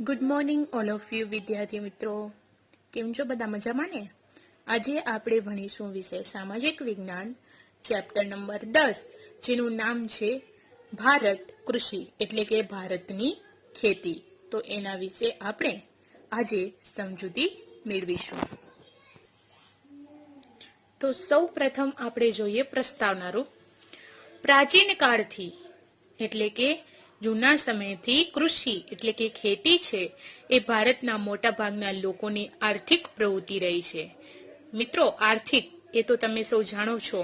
Good morning all of you વિદ્યાર્થી મિત્રો, કેમ છો બધા મજામાં ને? આજે આપણે ભણીશું વિષય સામાજિક વિજ્ઞાન ચેપ્ટર નંબર 10, જેનું નામ છે ભારત કૃષિ એટલે કે ભારતની ખેતી. તો એના વિશે આપણે આજે સમજૂતી મેળવીશું. તો સૌ પ્રથમ આપણે જોઈએ પ્રસ્તાવનારૂપ. પ્રાચીન કાળથી એટલે કે જૂના સમયથી કૃષિ એટલે કે ખેતી છે એ ભારતના મોટા ભાગના લોકોની આર્થિક પ્રવૃત્તિ રહી છે. મિત્રો, આર્થિક એ તો તમે સૌ જાણો છો,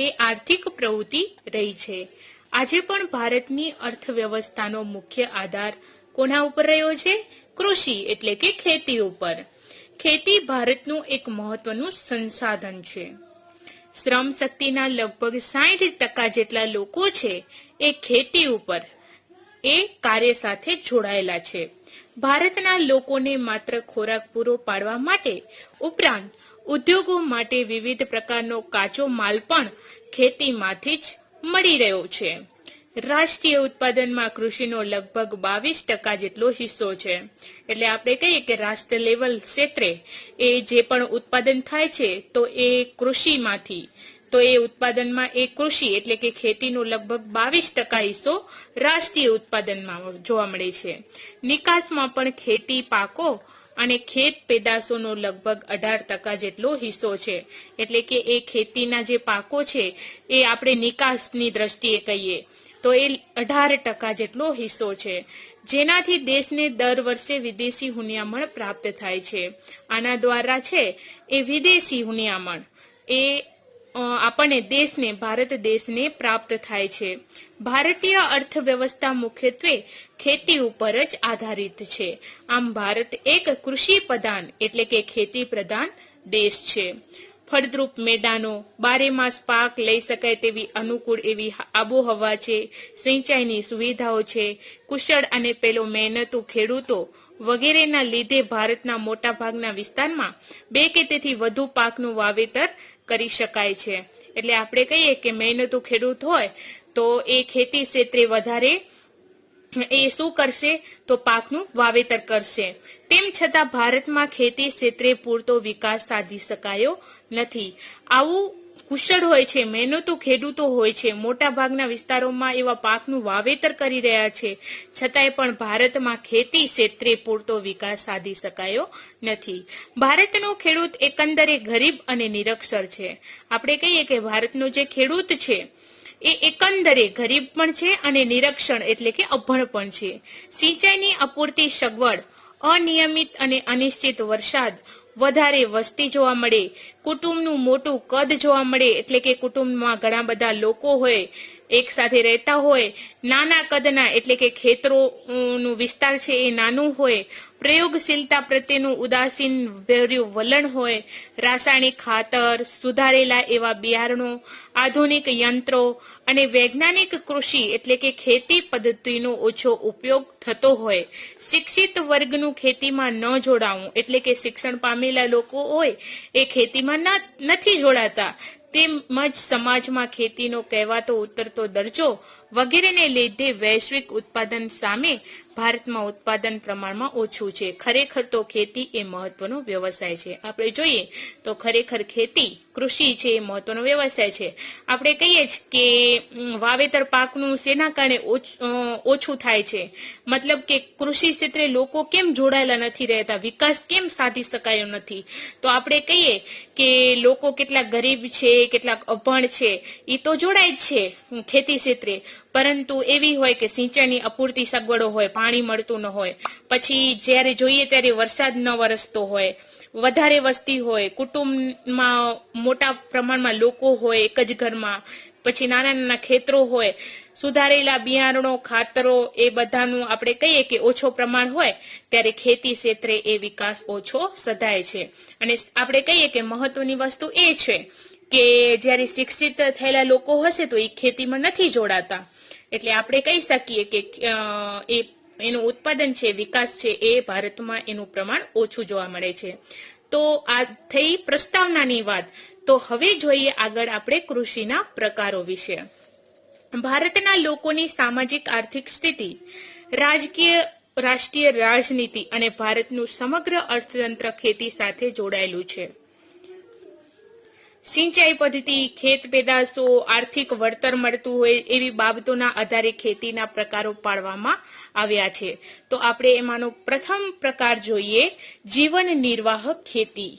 એ આર્થિક પ્રવૃત્તિ રહી છે. આજે પણ ભારતની અર્થવ્યવસ્થાનો મુખ્ય આધાર કોના ઉપર રહ્યો છે? કૃષિ એટલે કે ખેતી ઉપર. ખેતી ભારતનું એક મહત્વનું સંસાધન છે. શ્રમ શક્તિના લગભગ 60% જેટલા લોકો છે એ ખેતી ઉપર એ કાર્ય સાથે જોડાયેલા છે. ભારતના લોકોને માત્ર ખોરાક પૂરો પાડવા માટે ઉપરાંત ઉદ્યોગો માટે વિવિધ પ્રકારનો કાચો માલ પણ ખેતીમાંથી જ મળી રહ્યો છે. રાષ્ટ્રીય ઉત્પાદનમાં કૃષિનો લગભગ 22% જેટલો હિસ્સો છે. એટલે આપણે કહીએ કે રાષ્ટ્ર લેવલ ક્ષેત્રે એ જે પણ ઉત્પાદન થાય છે તો એ કૃષિમાંથી, તો એ ઉત્પાદનમાં એ કૃષિ એટલે કે ખેતીનો લગભગ 22% હિસ્સો રાષ્ટ્રીય ઉત્પાદનમાં જોવા મળે છે. નિકાસમાં પણ ખેતી પાકો અને ખેત પેદાશોનો લગભગ 18% જેટલો હિસ્સો છે. એટલે કે એ ખેતીના જે પાકો છે એ આપણે નિકાસની દ્રષ્ટિએ કહીએ તો એ 18% જેટલો હિસ્સો છે, જેનાથી દેશને દર વર્ષે વિદેશી હુનિયામણ પ્રાપ્ત થાય છે. આના દ્વારા છે એ વિદેશી હુનિયામણ એ આપણને દેશને, ભારત દેશને પ્રાપ્ત થાય છે. ભારતીય અર્થવ્યવસ્થા મુખ્યત્વે ખેતી ઉપર જ આધારિત છે. આમ ભારત એક કૃષિ પ્રધાન એટલે કે ખેતી પ્રધાન દેશ છે. ફળદ્રુપ મેદાનો, બારેમાસ પાક લઈ શકાય તેવી અનુકૂળ એવી આબોહવા છે, સિંચાઈની સુવિધાઓ છે, કુશળ અને પેલો મહેનતુ ખેડૂતો વગેરેના લીધે ભારતના મોટા ભાગના વિસ્તારમાં 2 કે તેથી વધુ પાકનું વાવેતર કરી શકાય છે. એટલે આપણે કહીએ કે મહેનતુ ખેડૂત હોય તો એ ખેતી ક્ષેત્રે વધારે એ શું કરશે તો પાકનું વાવેતર કરશે. તેમ છતાં ભારતમાં ખેતી ક્ષેત્રે પૂરતો વિકાસ સાધી શકાયો નથી. આવું કુશળ હોય છે, મહેનતુ ખેડૂતો હોય છે, મોટા ભાગના વિસ્તારોમાં એવા પાકનું વાવેતર કરી રહ્યા છે, છતાંય પણ ભારતમાં ખેતી ક્ષેત્રે પૂરતો વિકાસ સાધી શકાયો નથી. ભારતનો ખેડૂત એકંદરે ગરીબ અને નિરક્ષર છે. આપણે કહીએ કે ભારતનો જે ખેડૂત છે એ એકંદરે ગરીબ પણ છે અને નિરક્ષર એટલે કે અભણ પણ છે. સિંચાઈની અપૂરતી સગવડ, અનિયમિત અને અનિશ્ચિત વરસાદ, વધારે વસ્તી જોવા મળે, કુટુંબનું મોટું કદ જોવા મળે એટલે કે કુટુંબમાં ઘણા બધા લોકો હોય, એક સાથે રહેતા હોય, નાના કદના એટલે કે ખેતરોનું વિસ્તાર છે એ નાનું હોય, પ્રયોગશીલતા પ્રત્યેનું ઉદાસીન ભર્યું વલણ હોય, રાસાયણિક ખાતર, સુધારેલા એવા બિયારણો, આધુનિક યંત્રો અને વૈજ્ઞાનિક કૃષિ એટલે કે ખેતી પદ્ધતિનો ઓછો ઉપયોગ થતો હોય, શિક્ષિત વર્ગનું ખેતીમાં ન જોડાવું એટલે કે શિક્ષણ પામેલા લોકો હોય એ ખેતીમાં નથી જોડાતા, તેમજ સમાજમાં ખેતીનો કહેવાતો ઉતરતો દરજ્જો વગેરેને લીધે વૈશ્વિક ઉત્પાદન સામે ભારતમાં ઉત્પાદન પ્રમાણમાં ઓછું છે. ખરેખર તો ખેતી એ મહત્વનો વ્યવસાય છે. આપણે જોઈએ તો ખરેખર ખેતી, કૃષિ છે એ મહત્વનો વ્યવસાય છે. આપણે કહીએ જ કે વાવેતર પાકનું શેના કારણે ઓછું થાય છે, મતલબ કે કૃષિ ક્ષેત્રે લોકો કેમ જોડાયેલા નથી રહેતા, વિકાસ કેમ સાધી શકાયો નથી? તો આપણે કહીએ કે લોકો કેટલાક ગરીબ છે, કેટલાક અભણ છે, એ તો જોડાય જ છે ખેતી ક્ષેત્રે, પરંતુ એવી હોય કે સિંચાઈની અપૂરતી સગવડો હોય, પાણી મળતું ન હોય, પછી જ્યારે જોઈએ ત્યારે વરસાદ ન વરસતો હોય, વધારે વસ્તી હોય, કુટુંબમાં મોટા પ્રમાણમાં લોકો હોય એક જ ઘરમાં, પછી નાના નાના ખેતરો હોય, સુધારેલા બિયારણો, ખાતરો એ બધાનું આપણે કહીએ કે ઓછો પ્રમાણ હોય, ત્યારે ખેતી ક્ષેત્રે એ વિકાસ ઓછો સધાય છે. અને આપણે કહીએ કે મહત્વની વસ્તુ એ છે કે જ્યારે શિક્ષિત થયેલા લોકો હશે તો એ ખેતીમાં નથી જોડાતા. એટલે આપણે કહી શકીએ કે એનું ઉત્પાદન છે, વિકાસ છે એ ભારતમાં એનું પ્રમાણ ઓછું જોવા મળે છે. તો આ થઈ પ્રસ્તાવનાની વાત. તો હવે જોઈએ આગળ આપણે કૃષિના પ્રકારો વિશે. ભારતના લોકોની સામાજિક આર્થિક સ્થિતિ રાજકીય રાષ્ટ્રીય રાજનીતિ અને ભારતનું સમગ્ર અર્થતંત્ર ખેતી સાથે જોડાયેલું છે. સિંચાઈ પદ્ધતિ, ખેત પેદાશો, આર્થિક વળતર મળતું હોય એવી બાબતોના આધારે ખેતીના પ્રકારો પાડવામાં આવ્યા છે. તો આપણે એમાંનો પ્રથમ પ્રકાર જોઈએ, જીવન નિર્વાહ ખેતી.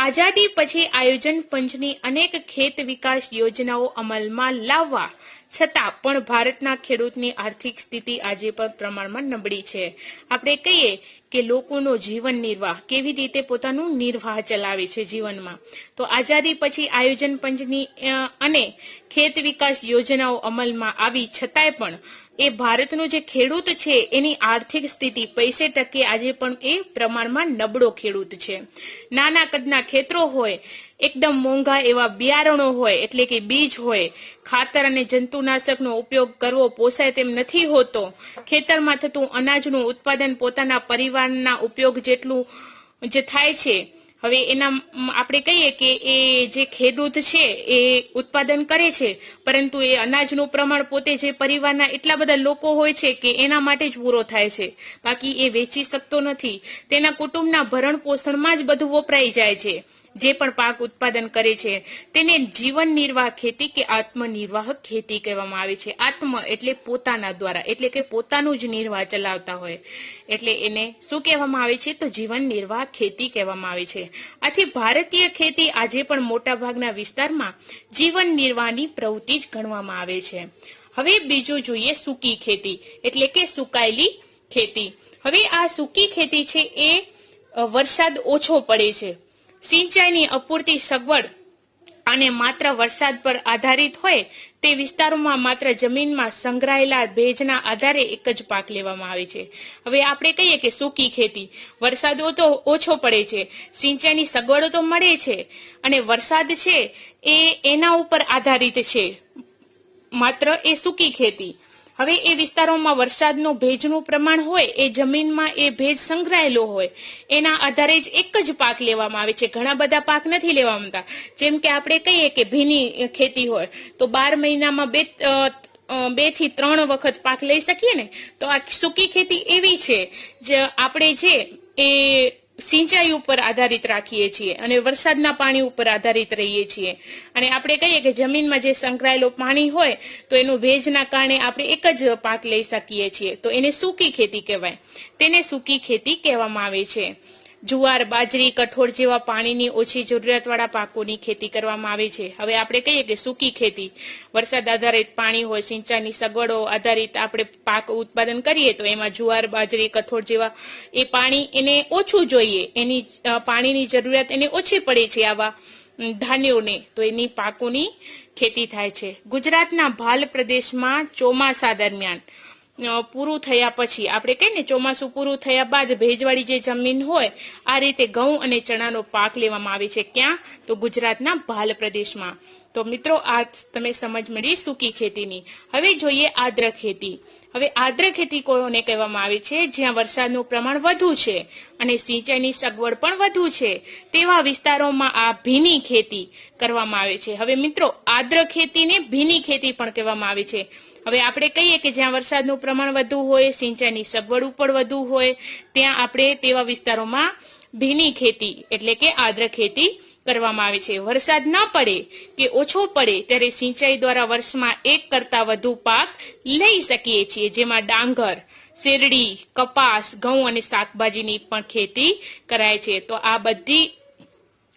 આઝાદી પછી આયોજન પંચની અનેક ખેત વિકાસ યોજનાઓ અમલમાં લાવવા છતાં પણ ભારતના ખેડૂતની આર્થિક સ્થિતિ આજે પણ પ્રમાણમાં નબળી છે. આપણે કહીએ કે લોકોનો જીવન નિર્વાહ કેવી રીતે પોતાનું નિર્વાહ ચલાવે છે જીવનમાં. તો આઝાદી પછી આયોજન પંચની અને ખેત વિકાસ યોજનાઓ અમલમાં આવી છતાંય પણ એ ભારતનો જે ખેડૂત છે એની આર્થિક સ્થિતિ પૈસે ટકે આજે પણ એ પ્રમાણમાં નબળો ખેડૂત છે. નાના કદના ખેતરો હોય, એકદમ મોંઘા એવા બિયારણો હોય એટલે કે બીજ હોય, ખાતર અને જંતુનાશકનો ઉપયોગ કરવો પોસાય તેમ નથી હોતો. ખેતરમાં થતું અનાજનું ઉત્પાદન પોતાના પરિવારના ઉપયોગ જેટલું જે થાય છે. હવે એના આપણે કહીએ કે એ જે ખેડૂત છે એ ઉત્પાદન કરે છે, પરંતુ એ અનાજનું પ્રમાણ પોતે જે પરિવારના એટલા બધા લોકો હોય છે કે એના માટે જ પૂરો થાય છે, બાકી એ વેચી શકતો નથી. તેના કુટુંબના ભરણ પોષણમાં જ બધું વપરાઈ જાય છે. જે પણ પાક ઉત્પાદન કરે છે તેને જીવન નિર્વાહ ખેતી કે આત્મનિર્વાહ ખેતી કહેવામાં આવે છે. આત્મ એટલે પોતાના દ્વારા, એટલે કે પોતાનું જ નિર્વાહ ચલાવતા હોય, એટલે એને શું કહેવામાં આવે છે? તો જીવન નિર્વાહ ખેતી કહેવામાં આવે છે. આથી ભારતીય ખેતી આજે પણ મોટા ભાગના વિસ્તારમાં જીવન નિર્વાહની પ્રવૃત્તિ જ ગણવામાં આવે છે. હવે બીજું જોઈએ, સૂકી ખેતી એટલે કે સુકાયેલી ખેતી. હવે આ સૂકી ખેતી છે એ વરસાદ ઓછો પડે છે, સિંચાઈની અપૂરતી સગવડ અને માત્ર વરસાદ પર આધારિત હોય તે વિસ્તારોમાં માત્ર જમીનમાં સંગ્રહાયેલા ભેજના આધારે એક જ પાક લેવામાં આવે છે. હવે આપણે કહીએ કે સૂકી ખેતી, વરસાદ તો ઓછો પડે છે, સિંચાઈની સગવડો તો મળે છે અને વરસાદ છે એ એના ઉપર આધારિત છે, માત્ર એ સૂકી ખેતી. હવે એ વિસ્તારોમાં વરસાદનું ભેજનું પ્રમાણ હોય, એ જમીનમાં એ ભેજ સંગ્રહાયેલો હોય, એના આધારે જ એક જ પાક લેવામાં આવે છે. ઘણા બધા પાક નથી લેવામાં આવતા. જેમ કે આપણે કહીએ કે ભીની ખેતી હોય તો 12 મહિનામાં 2 થી 3 વખત પાક લઈ શકીએ ને. તો આ સૂકી ખેતી એવી છે જે આપણે છે એ સિંચાઈ ઉપર આધારિત રાખીએ છીએ અને વરસાદના પાણી ઉપર આધારિત રહીએ છીએ. અને આપણે કહીએ કે જમીનમાં જે સંકળાયેલો પાણી હોય તો એનું ભેજના કારણે આપણે એક જ પાક લઈ શકીએ છીએ, તો એને સૂકી ખેતી કહેવાય. તેને સૂકી ખેતી કહેવામાં આવે છે. જુવાર, બાજરી, કઠોળ જેવા પાણીની ઓછી જરૂરિયાતવાળા પાકોની ખેતી કરવામાં આવે છે. હવે આપણે કહીએ કે સૂકી ખેતી, વરસાદ આધારિત પાણી હોય, સિંચાઈની સગવડો આધારિત આપણે પાક ઉત્પાદન કરીએ તો એમાં જુવાર, બાજરી, કઠોળ જેવા એ પાણી એને ઓછું જોઈએ, એની પાણીની જરૂરિયાત એને ઓછી પડે છે આવા ધાન્યોને, તો એની પાકોની ખેતી થાય છે. ગુજરાતના ભાલ પ્રદેશમાં ચોમાસા દરમિયાન પૂરું થયા પછી, આપણે કહીએ ને ચોમાસું પૂરું થયા બાદ ભેજવાળી જે જમીન હોય આ રીતે ઘઉં અને ચણાનો પાક લેવામાં આવે છે. ક્યાં? તો ગુજરાતના ભાલ પ્રદેશમાં. તો મિત્રો આ તમે સમજ મળી સૂકી ખેતીની. હવે જોઈએ આદ્ર ખેતી. હવે આદ્ર ખેતી કોને કહેવામાં આવે છે? જ્યાં વરસાદનું પ્રમાણ વધુ છે અને સિંચાઈની સગવડ પણ વધુ છે તેવા વિસ્તારોમાં આ ભીની ખેતી કરવામાં આવે છે. હવે મિત્રો આદ્ર ખેતીને ભીની ખેતી પણ કહેવામાં આવે છે. હવે આપણે કહીએ કે જ્યાં વરસાદનું પ્રમાણ વધુ હોય, સિંચાઈની સગવડ ઉપર વધુ હોય, ત્યાં આપણે તેવા વિસ્તારોમાં ભીની ખેતી એટલે કે આદ્ર ખેતી કરવામાં આવે છે. વરસાદ ના પડે કે ઓછો પડે ત્યારે સિંચાઈ દ્વારા વર્ષમાં એક કરતા વધુ પાક લઈ શકીએ છીએ, જેમાં ડાંગર, શેરડી, કપાસ, ઘઉં અને શાકભાજીની પણ ખેતી કરાય છે. તો આ બધી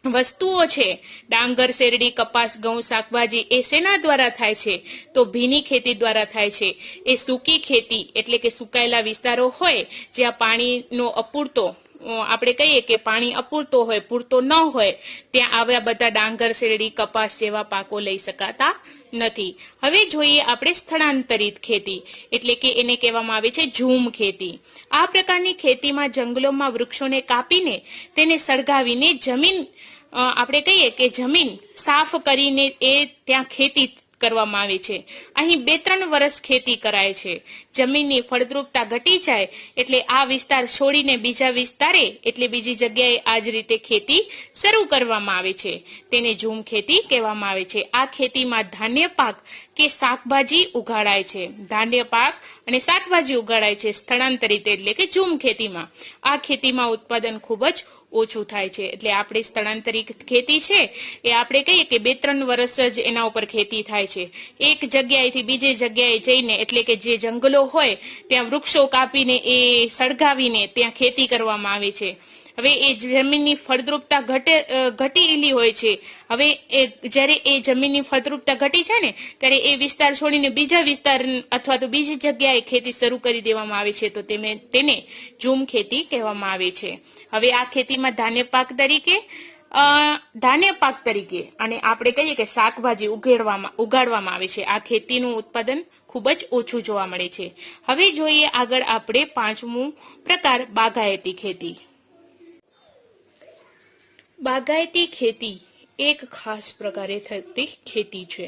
વસ્તુઓ છે, ડાંગર, શેરડી, કપાસ, ઘઉં, શાકભાજી, એ શેના દ્વારા થાય છે? તો ભીની ખેતી દ્વારા થાય છે. એ સૂકી ખેતી એટલે કે સુકાયેલા વિસ્તારો હોય જ્યાં પાણીનો અપૂરતો, આપણે કહીએ કે પાણી અપૂરતો હોય, પૂરતો ન હોય, ત્યાં આવ્યા બધા ડાંગર, શેરડી, કપાસ જેવા પાકો લઈ શકાતા નથી. હવે જોઈએ આપણે સ્થળાંતરિત ખેતી એટલે કે એને કહેવામાં આવે છે ઝૂમ ખેતી. આ પ્રકારની ખેતીમાં જંગલોમાં વૃક્ષોને કાપીને તેને સળગાવીને જમીન, આપણે કહીએ કે જમીન સાફ કરીને એ ત્યાં ખેતી કરવામાં આવે છે. અહીં 2-3 વર્ષ ખેતી કરાય છે. જમીનની ફળદ્રુપતા ઘટી જાય એટલે આ વિસ્તાર છોડીને બીજા વિસ્તારે એટલે બીજી જગ્યાએ આ જ રીતે ખેતી શરૂ કરવામાં આવે છે. તેને ઝૂમ ખેતી કહેવામાં આવે છે. આ ખેતીમાં ધાન્ય પાક કે શાકભાજી ઉગાડાય છે. ધાન્ય પાક અને શાકભાજી ઉગાડાય છે સ્થળાંતરિત એટલે કે ઝૂમ ખેતીમાં. આ ખેતીમાં ઉત્પાદન ખૂબ જ ઓછું થાય છે. એટલે આપણે સ્થળાંતરિત ખેતી છે એ આપણે કહીએ કે 2-3 વર્ષ જ એના ઉપર ખેતી થાય છે. એક જગ્યાએથી બીજી જગ્યાએ જઈને એટલે કે જે જંગલો હોય ત્યાં વૃક્ષો કાપીને એ સળગાવીને ત્યાં ખેતી કરવામાં આવે છે. હવે એ જમીનની ફળદ્રુપતા ઘટેલી હોય છે. હવે જ્યારે એ જમીનની ફળદ્રુપતા ઘટી છે ને ત્યારે એ વિસ્તાર છોડીને બીજા વિસ્તાર અથવા તો બીજી જગ્યાએ ખેતી શરૂ કરી દેવામાં આવે છે. તો તેને ઝૂમ ખેતી કહેવામાં આવે છે. હવે આ ખેતીમાં ધાન્ય પાક તરીકે અને આપણે કહીએ કે શાકભાજી ઉગાડવામાં આવે છે. આ ખેતીનું ઉત્પાદન ખૂબ જ ઓછું જોવા મળે છે. હવે જોઈએ આગળ આપણે 5મું પ્રકાર બાગાયતી ખેતી. બાગાયતી ખેતી એક ખાસ પ્રકારે થતી ખેતી છે.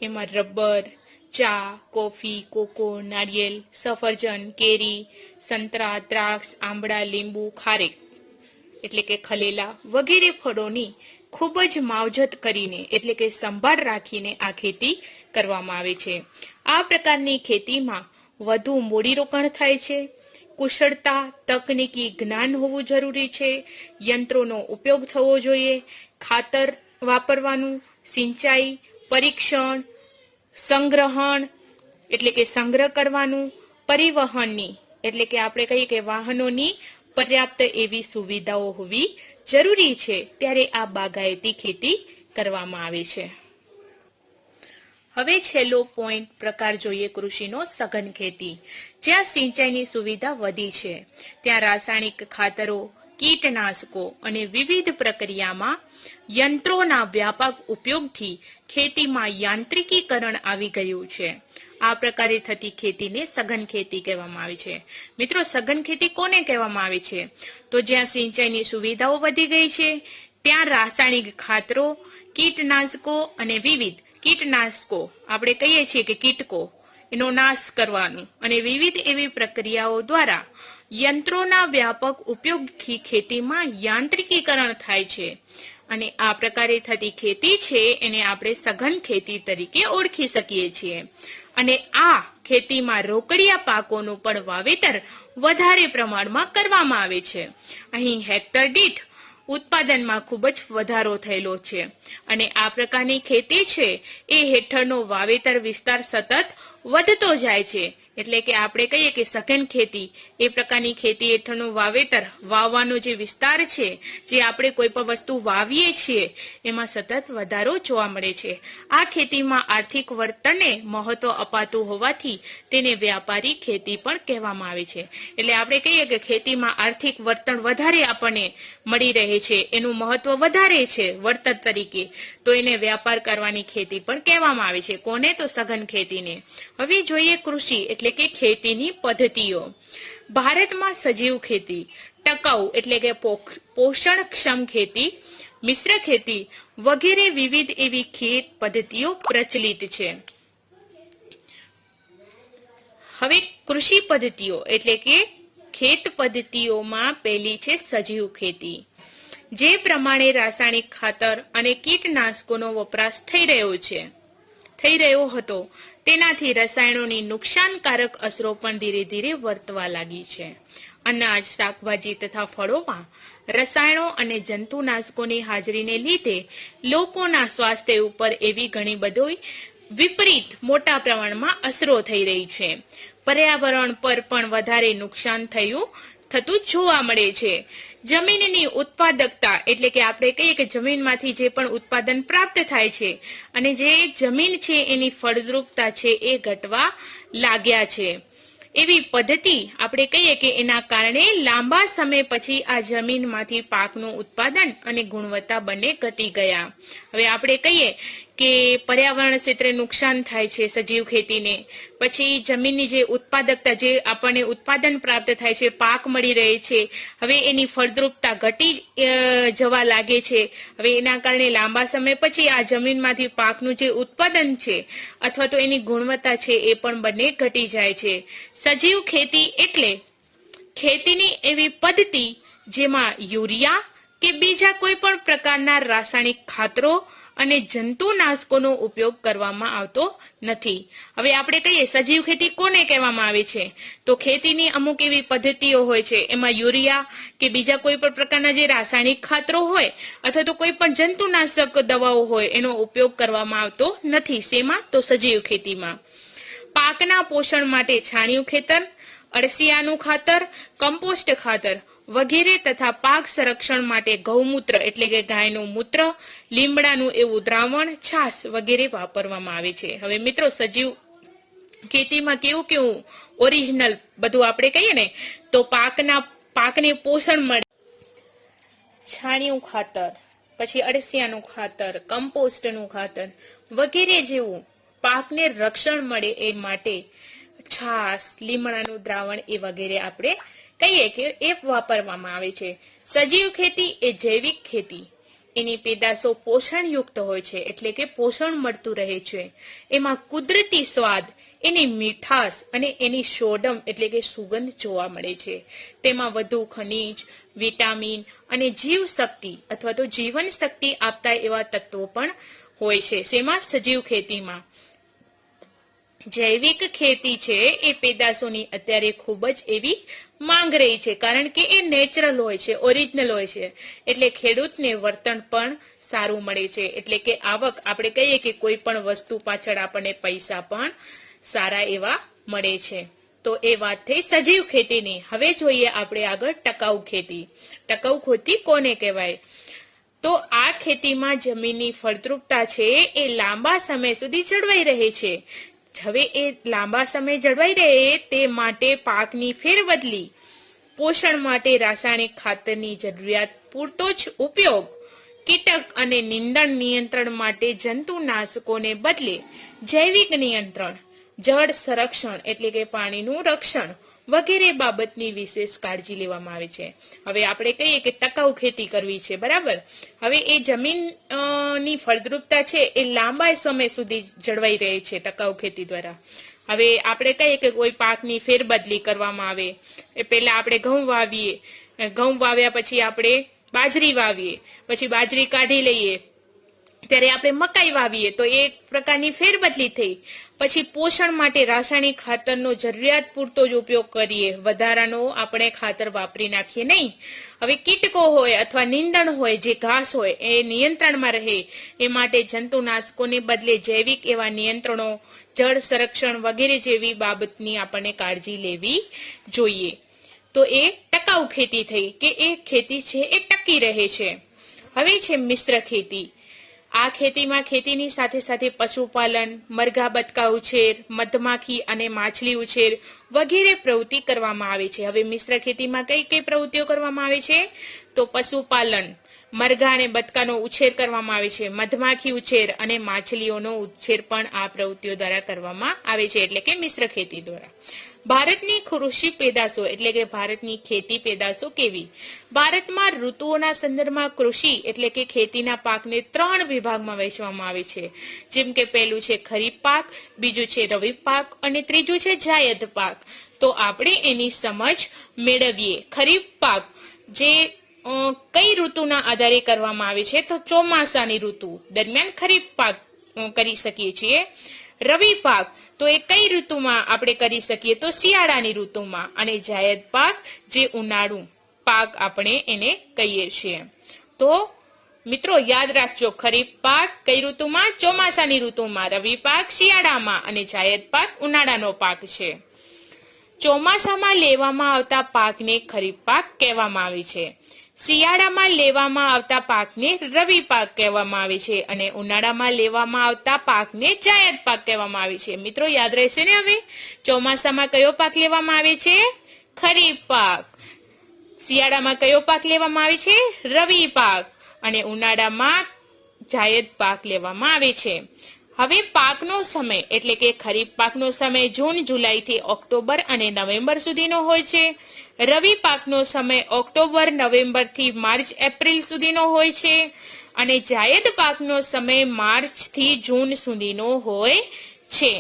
એમાં રબર, ચા, કોફી, કોકો, નારિયેલ, સફરજન, કેરી, સંતરા, દ્રાક્ષ, આંબળા, લીંબુ, ખારેક એટલે કે ખલેલા વગેરે ફળોની ખૂબ જ માવજત કરીને એટલે કે સંભાળ રાખીને આ ખેતી કરવામાં આવે છે. આ પ્રકારની ખેતીમાં વધુ મૂડીરોકાણ થાય છે. કુશળતા, તકનીકી જ્ઞાન હોવું જરૂરી છે. યંત્રોનો ઉપયોગ થવો જોઈએ. ખાતર વાપરવાનું, સિંચાઈ, પરીક્ષણ, સંગ્રહણ એટલે કે સંગ્રહ કરવાનું, પરિવહનની એટલે કે આપણે કહીએ કે વાહનોની પર્યાપ્ત એવી સુવિધાઓ હોવી જરૂરી છે. ત્યારે આ બાગાયતી ખેતી કરવામાં આવે છે. હવે છેલ્લો પોઈન્ટ પ્રકાર જોઈએ કૃષિનો સઘન ખેતી. જ્યાં સિંચાઈની સુવિધા વધી છે ત્યાં રાસાયણિક ખાતરો, કીટનાશકો અને વિવિધ પ્રક્રિયામાં યંત્રોના વ્યાપક ઉપયોગથી ખેતીમાં યાંત્રિકીકરણ આવી ગયું છે. આ પ્રકારે થતી ખેતીને સઘન ખેતી કહેવામાં આવે છે. મિત્રો, સઘન ખેતી કોને કહેવામાં આવે છે? તો જ્યાં સિંચાઈની સુવિધાઓ વધી ગઈ છે ત્યાં રાસાયણિક ખાતરો, કીટનાશકો અને વિવિધ કીટનાશકો આપણે કહીએ છીએ કે કીટકો એનો નાશ કરવાનું અને વિવિધ એવી પ્રક્રિયાઓ દ્વારા યંત્રોના વ્યાપક ઉપયોગથી ખેતીમાં યાંત્રિકીકરણ થાય છે. અને આ પ્રકારે થતી ખેતી છે એને આપણે સઘન ખેતી તરીકે ઓળખી શકીએ છીએ. અને આ ખેતીમાં રોકડિયા પાકોનું પણ વાવેતર વધારે પ્રમાણમાં કરવામાં આવે છે. અહીં હેક્ટર દીઠ ઉત્પાદનમાં ખૂબ જ વધારો થયેલો છે. અને આ પ્રકારની ખેતી છે એ હેઠળનો વાવેતર વિસ્તાર સતત વધતો જાય છે. એટલે કે આપણે કહીએ કે સઘન ખેતી એ પ્રકારની ખેતી હેઠળનું વાવેતર, વાવવાનો જે વિસ્તાર છે, જે આપણે કોઈ પણ વસ્તુ વાવીએ છીએ એમાં સતત વધારો જોવા મળે છે. આ ખેતીમાં આર્થિક વર્તનને મહત્વ અપાતું હોવાથી તેને વ્યાપારી ખેતી પણ કહેવામાં આવે છે. એટલે આપણે કહીએ કે ખેતીમાં આર્થિક વર્તન વધારે આપણને મળી રહે છે, એનું મહત્વ વધારે છે વર્તન તરીકે, તો એને વ્યાપાર કરવાની ખેતી પણ કહેવામાં આવે છે. કોને? તો સઘન ખેતીને. હવે જોઈએ કૃષિ એટલે કે ખેતીની પદ્ધતિઓ. ભારતમાં સજીવ ખેતી, ટકાઉ એટલે કે પોષણક્ષમ ખેતી, મિશ્ર ખેતી વગેરે વિવિધ એવી ખેત પદ્ધતિઓ પ્રચલિત છે. હવે કૃષિ પદ્ધતિઓ એટલે કે ખેત પદ્ધતિઓમાં પહેલી છે સજીવ ખેતી. જે પ્રમાણે રાસાયણિક ખાતર અને કીટનાશકોનો વપરાશ થઈ રહ્યો હતો તેનાથી રસાયણોની નુકસાનકારક અસરો પણ ધીરે ધીરે વર્તવા લાગી છે. અનાજ, શાકભાજી તથા ફળોમાં રસાયણો અને જંતુનાશકોની હાજરીને લીધે લોકોના સ્વાસ્થ્ય ઉપર એવી ઘણી બધી વિપરીત મોટા પ્રમાણમાં અસરો થઈ રહી છે. પર્યાવરણ પર પણ વધારે નુકસાન થતું જોવા મળે છે. જમીનની ઉત્પાદકતા એટલે કે આપણે કહીએ કે જમીનમાંથી જે પણ ઉત્પાદન પ્રાપ્ત થાય છે અને જે જમીન છે એની ફળદ્રુપતા છે એ ઘટવા લાગ્યા છે. એવી પદ્ધતિ આપણે કહીએ કે એના કારણે લાંબા સમય પછી આ જમીનમાંથી પાકનું ઉત્પાદન અને ગુણવત્તા બંને ઘટી ગયા. હવે આપણે કહીએ કે પર્યાવરણ ક્ષેત્રે નુકસાન થાય છે સજીવ ખેતીને, પછી જમીનની જે ઉત્પાદકતા, જે આપણને ઉત્પાદન પ્રાપ્ત થાય છે, પાક મળી રહે છે, હવે એની ફળદ્રુપતા ઘટી જવા લાગે છે. હવે એના કારણે લાંબા સમય પછી આ જમીનમાંથી પાકનું જે ઉત્પાદન છે અથવા તો એની ગુણવત્તા છે એ પણ બંને ઘટી જાય છે. સજીવ ખેતી એટલે ખેતીની એવી પદ્ધતિ જેમાં યુરિયા કે બીજા કોઈ પણ પ્રકારના રાસાયણિક ખાતરો અને જંતુનાશકોનો ઉપયોગ કરવામાં આવતો નથી. હવે આપણે કહીએ સજીવ ખેતી કોને કહેવામાં આવે છે, તો ખેતીની અમુક એવી પદ્ધતિઓ હોય છે, એમાં યુરિયા કે બીજા કોઈ પણ પ્રકારના જે રાસાયણિક ખાતરો હોય અથવા તો કોઈ પણ જંતુનાશક દવાઓ હોય એનો ઉપયોગ કરવામાં આવતો નથી. શેમાં? તો સજીવ ખેતીમાં. પાકના પોષણ માટે છાણિયું ખેતર, અળસિયાનું ખાતર, કમ્પોસ્ટ ખાતર વગેરે તથા પાક સંરક્ષણ માટે ગૌમૂત્ર એટલે કે ગાયનું મૂત્ર, લીમડાનું એવું દ્રાવણ, છાશ વગેરે વાપરવામાં આવે છે. હવે મિત્રો, સજીવ ખેતીમાં કેવું કેવું ઓરિજિનલ બધું આપણે કહીએ ને, તો પાકને પોષણ મળે, છાણિયું ખાતર, પછી અળસિયાનું ખાતર, કમ્પોસ્ટનું ખાતર વગેરે જેવું પાકને રક્ષણ મળે એ માટે છાશ, લીમડાનું દ્રાવણ એ વગેરે આપણે કહીએ કે એ વાપરવામાં આવે છે. સજીવ ખેતી એ જૈવિક ખેતી, એની પેદાશો પોષણયુક્ત હોય છે એટલે કે પોષણ મળતું રહે છે. એમાં કુદરતી સ્વાદ, એની મીઠાશ અને એની સોડમ એટલે કે સુગંધ જોવા મળે છે. તેમાં વધુ ખનિજ, વિટામિન અને જીવશક્તિ અથવા તો જીવન શક્તિ આપતા એવા તત્વો પણ હોય છે. શેમાં? સજીવ ખેતીમાં. જૈવિક ખેતી છે એ પેદાશોની અત્યારે ખૂબ જ એવી માંગ રહી છે, કારણ કે એ નેચરલ હોય છે, ઓરિજિનલ હોય છે, એટલે ખેડૂતને વર્તન પણ સારું મળે છે. એટલે કે આવક, આપણે કહીએ કે કોઈ પણ વસ્તુ પાછળ આપણને પૈસા પણ સારા એવા મળે છે. તો એ વાત થઈ સજીવ ખેતીની. હવે જોઈએ આપણે આગળ ટકાઉ ખેતી. ટકાઉ ખેતી કોને કહેવાય? તો આ ખેતીમાં જમીનની ફળદ્રુપતા છે એ લાંબા સમય સુધી જળવાઈ રહે છે. હવે એ લાંબા સમય જળવાઈ રહે તે માટે પાકની ફેરબદલી, પોષણ માટે રાસાયણિક ખાતરની જરૂરિયાત પૂરતો જ ઉપયોગ, કીટક અને નીંદણ નિયંત્રણ માટે જંતુનાશકોને બદલે જૈવિક નિયંત્રણ, જળ સંરક્ષણ એટલે કે પાણીનું રક્ષણ વગેરે બાબતની વિશેષ કાળજી લેવામાં આવે છે. હવે આપણે કહીએ કે ટકાઉ ખેતી કરવી છે, બરાબર. હવે એ જમીનની ફળદ્રુપતા છે એ લાંબા સમય સુધી જળવાઈ રહે છે ટકાઉ ખેતી દ્વારા. હવે આપણે કહીએ કે કોઈ પાકની ફેરબદલી કરવામાં આવે, એ પહેલા આપણે ઘઉં વાવીએ, ઘઉં વાવ્યા પછી આપણે બાજરી વાવીએ, પછી બાજરી કાઢી લઈએ ત્યારે આપણે મકાઈ વાવીએ, તો એક પ્રકારની ફેરબદલી થઈ. પછી પોષણ માટે રાસાયણિક ખાતરનો જરૂરિયાત પૂરતો જ ઉપયોગ કરીએ, વધારાનો આપણે ખાતર વાપરી નાખીએ નહીં. હવે કીટકો હોય અથવા નીંદણ હોય, જે ઘાસ હોય એ નિયંત્રણમાં રહે એ માટે જંતુનાશકોને બદલે જૈવિક એવા નિયંત્રણો, જળ સંરક્ષણ વગેરે જેવી બાબતની આપણને કાળજી લેવી જોઈએ. તો એ ટકાઉ ખેતી થઈ કે એ ખેતી છે એ ટકી રહે છે. હવે છે મિશ્ર ખેતી. આ ખેતીમાં ખેતીની સાથે સાથે પશુપાલન, મરઘા બતકા ઉછેર, મધમાખી અને માછલી ઉછેર વગેરે પ્રવૃત્તિ કરવામાં આવે છે. હવે મિશ્ર ખેતીમાં કઈ કઈ પ્રવૃત્તિઓ કરવામાં આવે છે? તો પશુપાલન, મરઘા અને બતકાનો ઉછેર કરવામાં આવે છે, મધમાખી ઉછેર અને માછલીઓનો ઉછેર પણ આ પ્રવૃત્તિઓ દ્વારા કરવામાં આવે છે, એટલે કે મિશ્ર ખેતી દ્વારા. ભારતની કૃષિ પેદાશો એટલે કે ભારતની ખેતી પેદાશો કેવી? ભારતમાં ઋતુઓના સંદર્ભમાં કૃષિ એટલે કે ખેતીના પાકને 3 વિભાગમાં વહેંચવામાં આવે છે. જેમ કે પહેલું છે ખરીફ પાક, બીજું છે રવિ પાક અને ત્રીજું છે જાયદ પાક. તો આપણે એની સમજ મેળવીએ. ખરીફ પાક જે કઈ ઋતુના આધારે કરવામાં આવે છે? તો ચોમાસાની ઋતુ દરમિયાન ખરીફ પાક કરી શકીએ છીએ. રવિ પાક તો એ કઈ ઋતુમાં આપણે કરી શકીએ? તો શિયાળાની ઋતુમાં. અને જાયદ પાક જે ઉનાળુ પાક આપણે એને કહીએ છીએ. તો મિત્રો યાદ રાખજો, ખરીફ પાક કઈ ઋતુમાં? ચોમાસાની ઋતુમાં. રવિ પાક શિયાળામાં અને જાયદ પાક ઉનાળાનો પાક છે. ચોમાસામાં લેવામાં આવતા પાકને ખરીફ પાક કહેવામાં આવે છે. શિયાળામાં લેવામાં આવતા પાકને રવિ પાક કહેવામાં આવે છે અને ઉનાળામાં લેવામાં આવતા પાકને જાયદ પાક કહેવામાં આવે છે. મિત્રો યાદ રહેશે ને? હવે ચોમાસામાં કયો પાક લેવામાં આવે છે? ખરીફ પાક. શિયાળામાં કયો પાક લેવામાં આવે છે? રવિ પાક. અને ઉનાળામાં જાયદ પાક લેવામાં આવે છે. હવે પાકનો સમય એટલે કે ખરીફ પાકનો સમય જૂન જુલાઈથી ઓક્ટોબર અને નવેમ્બર સુધીનો હોય છે. રવિ પાકનો સમય ઓક્ટોબર નવેમ્બરથી માર્ચ એપ્રિલ સુધીનો હોય છે અને જાયદ પાકનો સમય માર્ચથી જૂન સુધીનો હોય છે.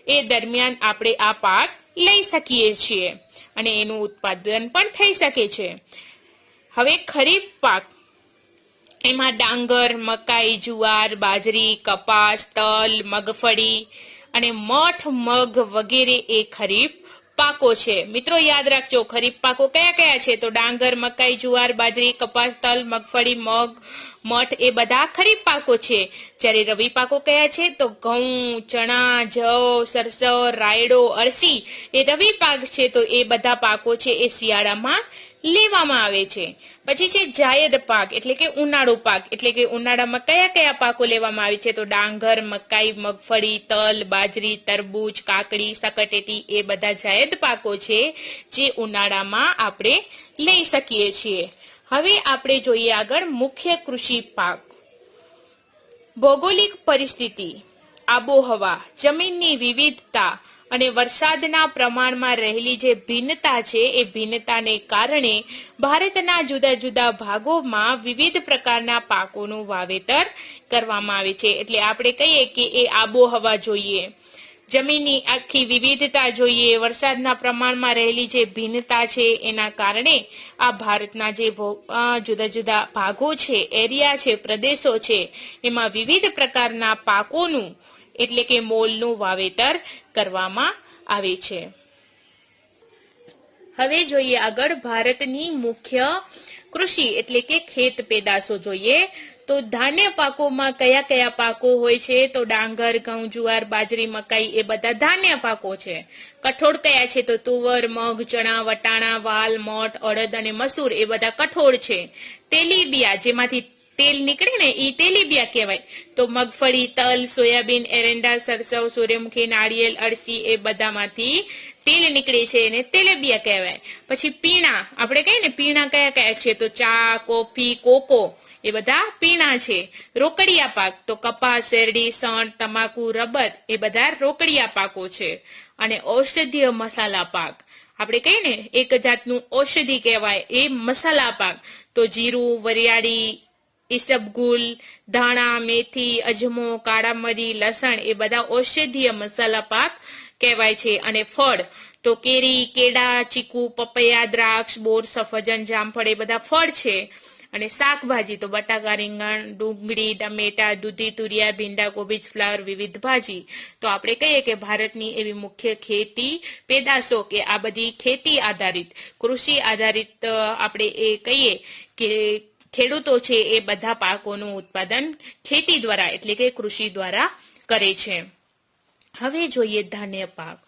એ દરમિયાન આપણે આ પાક લઈ શકીએ છીએ અને એનું ઉત્પાદન પણ થઈ શકે છે. હવે ખરીફ પાક એમાં ડાંગર, મકાઈ, જુવાર, બાજરી, કપાસ, તલ, મગફળી અને મઠ, મગ વગેરે એ ખરીફ પાકો છે. મિત્રો યાદ રાખજો, ખરીફ પાકો કયા કયા છે? તો ડાંગર, મકાઈ, જુવાર, બાજરી, કપાસ, તલ, મગફળી, મગ, મઠ એ બધા ખરીફ પાકો છે. જ્યારે રવિ પાકો કયા છે? તો ઘઉં, ચણા, જવ, સરસવ, રાયડો, અળસી એ રવિ પાક છે. તો એ બધા પાકો છે એ શિયાળામાં લેવામાં આવે છે. પછી છે જાયદ પાક એટલે કે ઉનાળુ પાક, એટલે કે ઉનાળામાં કયા કયા પાકો લેવામાં આવે છે? તો ડાંગર, મકાઈ, મગફળી, તલ, બાજરી, તરબૂચ, કાકડી, સકટેટી એ બધા જાયદ પાકો છે જે ઉનાળામાં આપણે લઈ શકીએ છીએ. હવે આપણે જોઈએ આગળ મુખ્ય કૃષિ પાક. ભૌગોલિક પરિસ્થિતિ, આબોહવા, જમીનની વિવિધતા અને વરસાદના પ્રમાણમાં રહેલી જે ભિન્નતા છે એ ભિન્નતાને કારણે ભારતના જુદા જુદા ભાગોમાં વિવિધ પ્રકારના પાકોનું વાવેતર કરવામાં આવે છે. એટલે આપણે કહીએ કે એ આબોહવા જોઈએ, જમીનની આખી વિવિધતા જોઈએ, વરસાદના પ્રમાણમાં રહેલી જે ભિન્નતા છે એના કારણે આ ભારતના જે જુદા જુદા ભાગો છે, એરિયા છે, પ્રદેશો છે એમાં વિવિધ પ્રકારના પાકોનું એટલે કે મોલનું વાવેતર કરવામાં આવે છે. હવે જોઈએ આગળ ભારતની મુખ્ય કૃષિ એટલે કે ખેત પેદાશો જોઈએ. તો ધાન્ય પાકોમાં કયા કયા પાકો હોય છે? તો ડાંગર, ઘઉં, જુવાર, બાજરી, મકાઈ એ બધા ધાન્ય પાકો છે. કઠોળ કયા છે? તો તુવર, મગ, ચણા, વટાણા, વાલ, મઠ, અડદ અને મસૂર એ બધા કઠોળ છે. તેલીબિયા જેમાંથી તેલ નીકળે ને એ તેલીબિયા કહેવાય. તો મગફળી, તલ, સોયાબીન, એરંડા, સરસવ, સૂર્યમુખી, નાળિયેર, અળસી એ બધામાંથી તેલ નીકળે છે એને તેલીબિયા કહેવાય. પછી પીણા, આપણે કહીએ ને પીણા કયા કયા છે? તો ચા, કોફી, કોકો એ બધા પીણા છે. રોકડિયા પાક તો કપાસ, શેરડી, સણ, તમાકુ, રબર એ બધા રોકડિયા પાકો છે. અને ઔષધીય મસાલા પાક આપણે કહીએ ને એક જાતનું ઔષધિ કહેવાય એ મસાલા પાક, તો જીરું, વરિયાળી, ઈસબગુલ, ધાણા, મેથી, અજમો, કાળા મરી, લસણ એ બધા ઔષધીય મસાલા પાક કહેવાય છે. અને ફળ તો કેરી, કેળા, ચીકુ, પપૈયા, દ્રાક્ષ, બોર, સફરજન, જામફળ એ બધા ફળ છે. અને શાકભાજી તો બટાકા, રીંગણ, ડુંગળી, ટમેટા, દૂધી, તુરિયા, ભીંડા, કોબીજ, ફ્લાવર, વિવિધ ભાજી. તો આપણે કહીએ કે ભારતની એવી મુખ્ય ખેતી પેદાશો કે આ બધી ખેતી આધારિત, કૃષિ આધારિત આપણે એ કહીએ કે ખેડૂતો છે એ બધા પાકોનું ઉત્પાદન ખેતી દ્વારા એટલે કે કૃષિ દ્વારા કરે છે. હવે જોઈએ ધાન્ય પાક.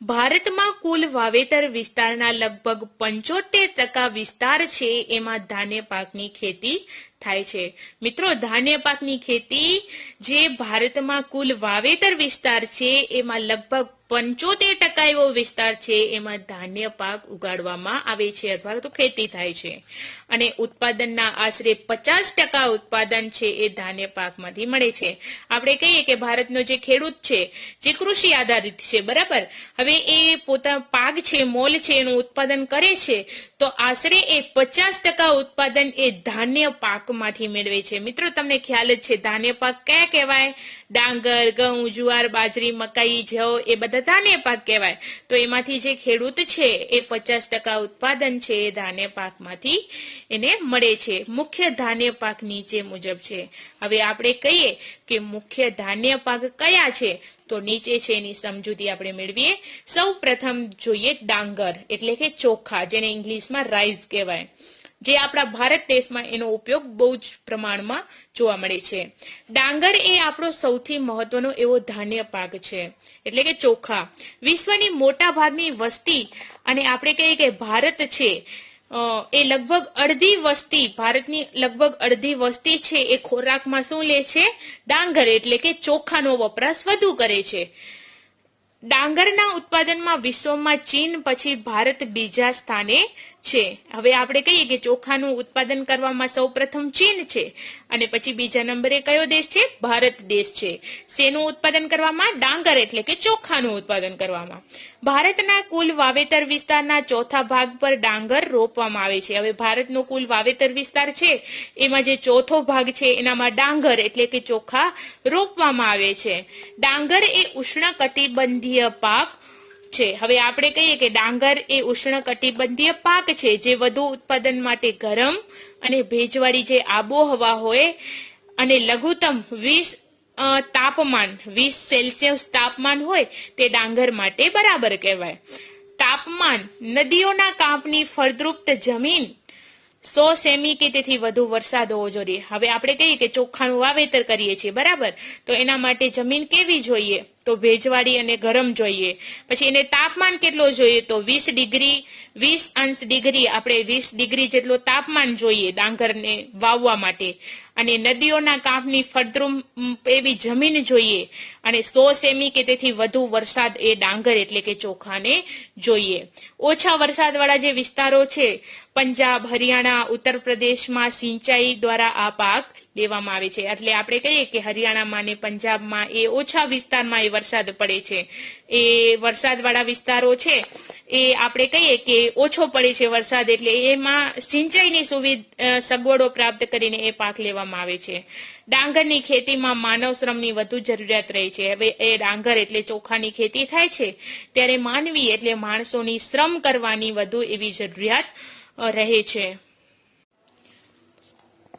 ભારતમાં કુલ વાવેતર વિસ્તારના લગભગ 75% વિસ્તાર છે એમાં ધાન્ય પાકની ખેતી થાય છે. મિત્રો ધાન્ય પાકની ખેતી જે ભારતમાં કુલ વાવેતર વિસ્તાર છે એમાં લગભગ 75% એવો વિસ્તાર છે એમાં ધાન્ય પાક ઉગાડવામાં આવે છે અથવા તો ખેતી થાય છે. અને ઉત્પાદનના આશરે 50% ઉત્પાદન છે એ ધાન્ય પાકમાંથી મળે છે. આપણે કહીએ કે ભારતનો જે ખેડૂત છે જે કૃષિ આધારિત છે, બરાબર, હવે એ પોતા પાક છે, મોલ છે એનું ઉત્પાદન કરે છે તો આશરે એ 50% ઉત્પાદન એ ધાન્ય પાકમાંથી મેળવે છે. મિત્રો તમને ખ્યાલ જ છે ધાન્ય પાક કયા કહેવાય? ડાંગર, ઘઉં, જુવાર, બાજરી, મકાઈ, જવ એ બધા ધાન્ય પાક કહેવાય. તો એમાંથી જે ખેડૂત છે એ 50% ઉત્પાદન છે એ ધાન્ય પાકમાંથી એને મળે છે. મુખ્ય ધાન્ય પાક નીચે મુજબ છે. હવે આપણે કહીએ કે મુખ્ય ધાન્ય પાક કયા છે તો નીચે છે એની સમજૂતી આપણે મેળવીએ. સૌ પ્રથમ જોઈએ ડાંગર એટલે કે ચોખા, જેને ઇંગ્લિશમાં રાઈસ કહેવાય, જે આપણા ભારત દેશમાં એનો ઉપયોગ બહુ જ પ્રમાણમાં જોવા મળે છે. ડાંગર એ આપણો સૌથી મહત્વનો એવો ધાન્ય પાક છે એટલે કે ચોખા. વિશ્વની મોટા ભાગની વસ્તી અને આપણે કહીએ કે ભારત છે એ લગભગ અડધી વસ્તી, ભારતની લગભગ અડધી વસ્તી છે એ ખોરાકમાં શું લે છે? ડાંગર એટલે કે ચોખાનો વપરાશ વધુ કરે છે. ડાંગરના ઉત્પાદનમાં વિશ્વમાં ચીન પછી ભારત બીજા સ્થાને છે. હવે આપણે કહીએ કે ચોખાનું ઉત્પાદન કરવામાં સૌપ્રથમ ચીન છે અને પછી બીજા નંબરે કયો દેશ છે? ભારત દેશ છે. શેનું ઉત્પાદન કરવામાં? ડાંગર એટલે કે ચોખાનું ઉત્પાદન કરવામાં. ભારતના કુલ વાવેતર વિસ્તારના ચોથા ભાગ પર ડાંગર રોપવામાં આવે છે. હવે ભારતનો કુલ વાવેતર વિસ્તાર છે એમાં જે ચોથો ભાગ છે એનામાં ડાંગર એટલે કે ચોખા રોપવામાં આવે છે. ડાંગર એ ઉષ્ણકટિબંધીય પાક છે. હવે આપણે કહીએ કે ડાંગર એ ઉષ્ણકટિબંધીય પાક છે જે વધુ ઉત્પાદન માટે ગરમ અને ભેજવાળી જે આબોહવા હોય અને લઘુત્તમ 20 સેલ્સિયસ તાપમાન હોય તે ડાંગર માટે બરાબર કહેવાય. તાપમાન, નદીઓના કાંપની ફળદ્રુપ જમીન, 100 સેમી કે તેથી વધુ વરસાદ હોવો જોઈએ. હવે આપણે કહીએ કે ચોખાનું વાવેતર કરીએ છીએ બરાબર, તો એના માટે જમીન કેવી જોઈએ? તો ભેજવાળી અને ગરમ જોઈએ. પછી એને તાપમાન કેટલો જોઈએ? તો 20 ડિગ્રી આપણે 20 ડિગ્રી જેટલો તાપમાન જોઈએ ડાંગરને વાવવા માટે. અને નદીઓના કાંપની ફળદ્રુપ એવી જમીન જોઈએ અને 100 સેમી કે તેથી વધુ વરસાદ એ ડાંગર એટલે કે ચોખાને જોઈએ. ઓછા વરસાદવાળા જે વિસ્તારો છે પંજાબ, હરિયાણા, ઉત્તર પ્રદેશમાં સિંચાઈ દ્વારા આ પાક લેવામાં આવે છે. એટલે આપણે કહીએ કે હરિયાણામાં ને પંજાબમાં એ ઓછા વિસ્તારમાં એ વરસાદ પડે છે. એ વરસાદવાળા વિસ્તારો છે એ આપણે કહીએ કે ઓછો પડે છે વરસાદ, એટલે એમાં સિંચાઈની સગવડો પ્રાપ્ત કરીને એ પાક લેવામાં આવે છે. ડાંગરની ખેતીમાં માનવ શ્રમની વધુ જરૂરિયાત રહે છે. હવે એ ડાંગર એટલે ચોખાની ખેતી થાય છે ત્યારે માનવી એટલે માણસોની શ્રમ કરવાની વધુ એવી જરૂરિયાત રહે છે.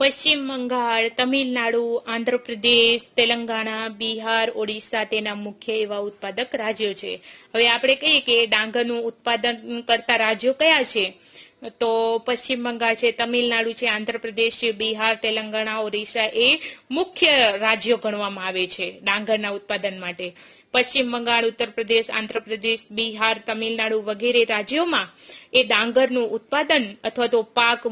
પશ્ચિમ બંગાળ, તમિલનાડુ, આંધ્રપ્રદેશ, તેલંગાણા, બિહાર, ઓડિશા તેના મુખ્ય એવા ઉત્પાદક રાજ્યો છે. હવે આપણે કહીએ કે ડાંગરનું ઉત્પાદન કરતા રાજ્યો કયા છે? તો પશ્ચિમ બંગાળ છે, તમિલનાડુ છે, આંધ્રપ્રદેશ છે, બિહાર, તેલંગાણા, ઓડિશા એ મુખ્ય રાજ્યો ગણવામાં આવે છે ડાંગરના ઉત્પાદન માટે. પશ્ચિમ બંગાળ, ઉત્તર પ્રદેશ, આંધ્રપ્રદેશ, બિહાર, તમિલનાડુ વગેરે રાજ્યોમાં એ ડાંગરનું ઉત્પાદન અથવા તો પાક